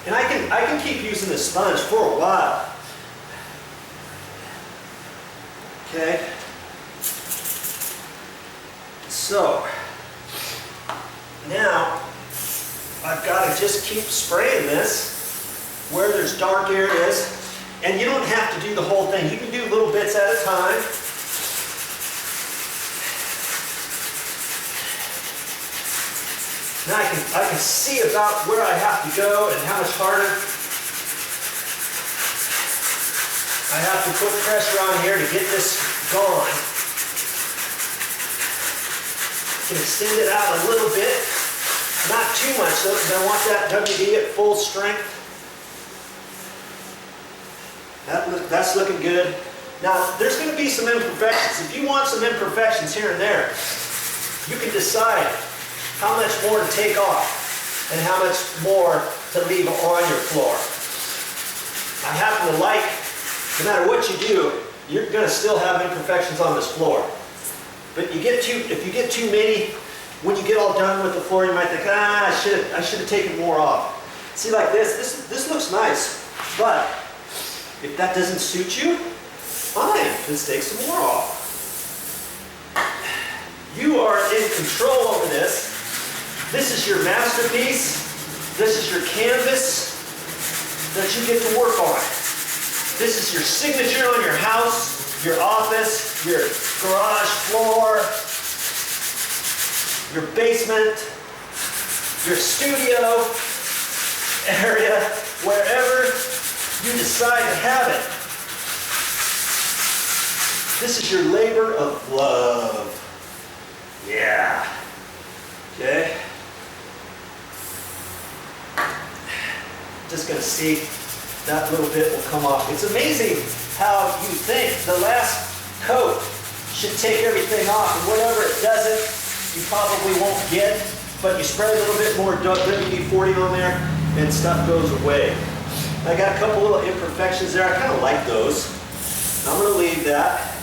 And I can keep using this sponge for a while. Okay. So now I've got to just keep spraying this where there's dark areas. And you don't have to do the whole thing. You can do little bits at a time. Now I can see about where I have to go and how much harder I have to put pressure on here to get this gone. I can extend it out a little bit. Not too much though, because I want that WD at full strength. That's looking good. Now, there's going to be some imperfections. If you want some imperfections here and there, you can decide how much more to take off and how much more to leave on your floor. I happen to like, no matter what you do, you're going to still have imperfections on this floor. But if you get too many, when you get all done with the floor, you might think, I should have taken more off. See, like this looks nice, but if that doesn't suit you, fine, let's take some more off. You are in control over this. This is your masterpiece. This is your canvas that you get to work on. This is your signature on your house, your office, your garage floor, your basement, your studio area, wherever you decide to have it. This is your labor of love. Yeah. Okay. Just going to see that little bit will come off. It's amazing how you think the last coat should take everything off, and whatever it doesn't, you probably won't get, but you spread a little bit more WD-40 on there and stuff goes away. I got a couple little imperfections there. I kind of like those. I'm going to leave that.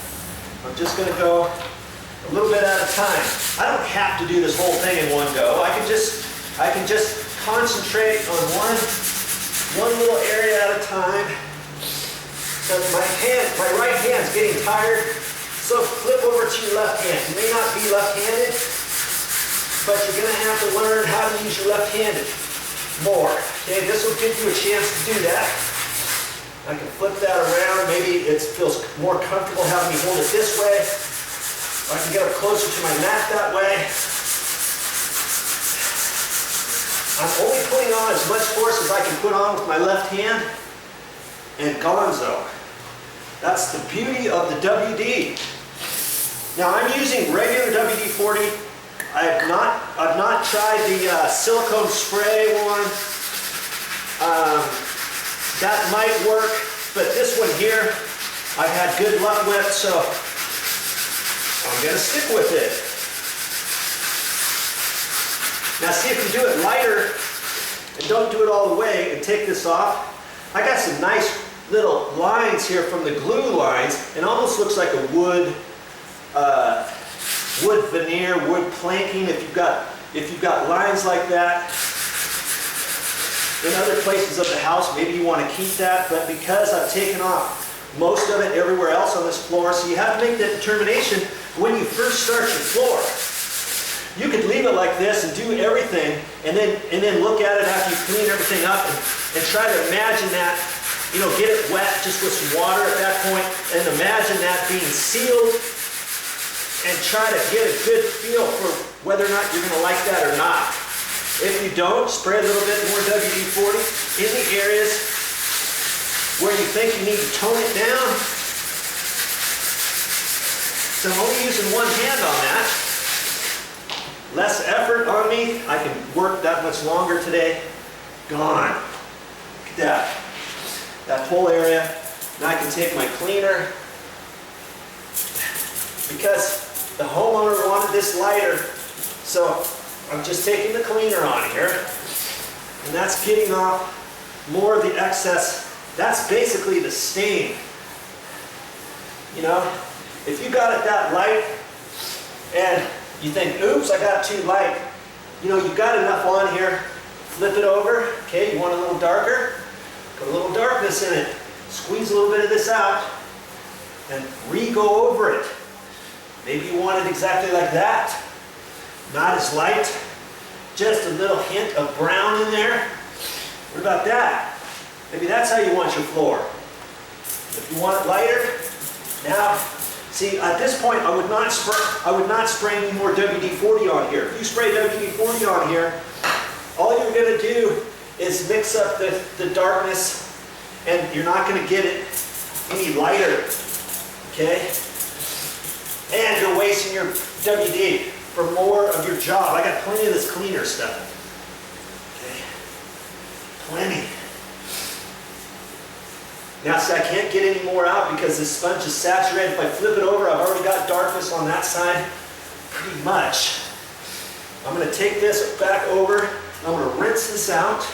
I'm just going to go a little bit at a time. I don't have to do this whole thing in one go. I can just concentrate on one little area at a time. So my right hand's getting tired, so flip over to your left hand. You may not be left-handed, but you're going to have to learn how to use your left-handed more. Okay, this will give you a chance to do that. I can flip that around. Maybe it feels more comfortable having me hold it this way. I can get up closer to my mat that way. I'm only putting on as much force as I can put on with my left hand, and gonzo. That's the beauty of the WD. Now I'm using regular WD-40. I've not tried the silicone spray one. That might work, but this one here I've had good luck with, so I'm going to stick with it. Now see, if you do it lighter and don't do it all the way and take this off, I got some nice little lines here from the glue lines. It almost looks like a wood veneer, wood planking. If you've got lines like that in other places of the house, maybe you want to keep that, but because I've taken off most of it everywhere else on this floor, so you have to make that determination when you first start your floor. You could leave it like this and do everything, and then look at it after you clean everything up and try to imagine that, get it wet just with some water at that point, and imagine that being sealed, and try to get a good feel for whether or not you're going to like that or not. If you don't, spray a little bit more WD-40 in the areas where you think you need to tone it down. So I'm only using one hand on that. Less effort on me. I can work that much longer today. Gone. Look at that. That whole area. Now I can take my cleaner. Because the homeowner wanted this lighter, so I'm just taking the cleaner on here, and that's getting off more of the excess. That's basically the stain. If you got it that light and you think, oops, I got it too light, you've got enough on here Flip it over. Okay, you want a little darker? Put a little darkness in it. Squeeze a little bit of this out and re-go over it. Maybe you want it exactly like that. Not as light. Just a little hint of brown in there. What about that? Maybe that's how you want your floor. If you want it lighter, now, see, at this point, I would not spray any more WD-40 on here. If you spray WD-40 on here, all you're going to do is mix up the darkness, and you're not going to get it any lighter, okay? And you're wasting your WD for more of your job. I got plenty of this cleaner stuff. Okay, plenty. Now, see, I can't get any more out because this sponge is saturated. If I flip it over, I've already got darkness on that side, pretty much. I'm going to take this back over. I'm going to rinse this out.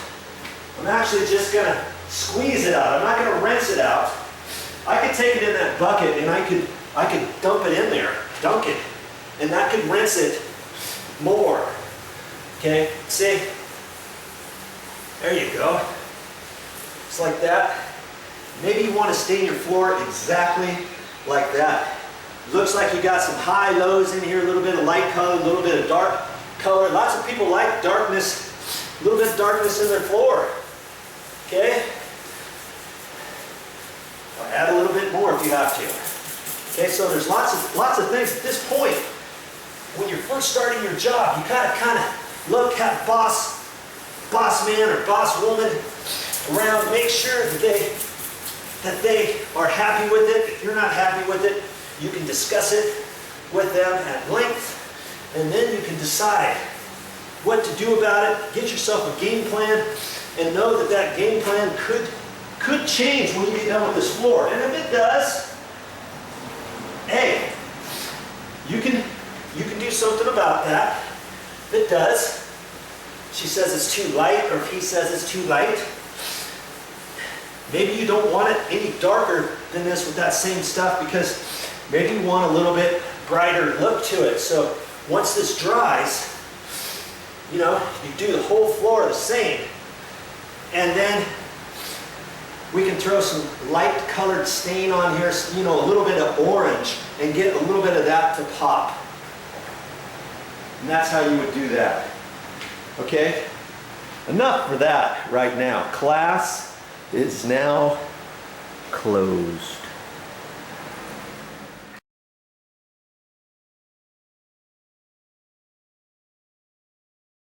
I'm actually just going to squeeze it out. I'm not going to rinse it out. I could take it in that bucket and I could dump it in there, dunk it, and that could rinse it more. Okay, see? There you go. Just like that. Maybe you want to stain your floor exactly like that. Looks like you got some high lows in here, a little bit of light color, a little bit of dark color. Lots of people like darkness, a little bit of darkness in their floor. Okay? Or add a little bit more if you have to. Okay, so there's lots of things at this point. When you're first starting your job, you gotta kind of look at boss man or boss woman around. Make sure that they are happy with it. If you're not happy with it, you can discuss it with them at length, and then you can decide what to do about it. Get yourself a game plan, and know that that game plan could change when you get done with this floor. And if it does, hey, you can do something about that. If it does, she says it's too light, or if he says it's too light, maybe you don't want it any darker than this with that same stuff, because maybe you want a little bit brighter look to it. So once this dries, you know, you do the whole floor the same. And then we can throw some light colored stain on here, you know, a little bit of orange, and get a little bit of that to pop. And that's how you would do that. Okay? Enough for that right now. Class is now closed.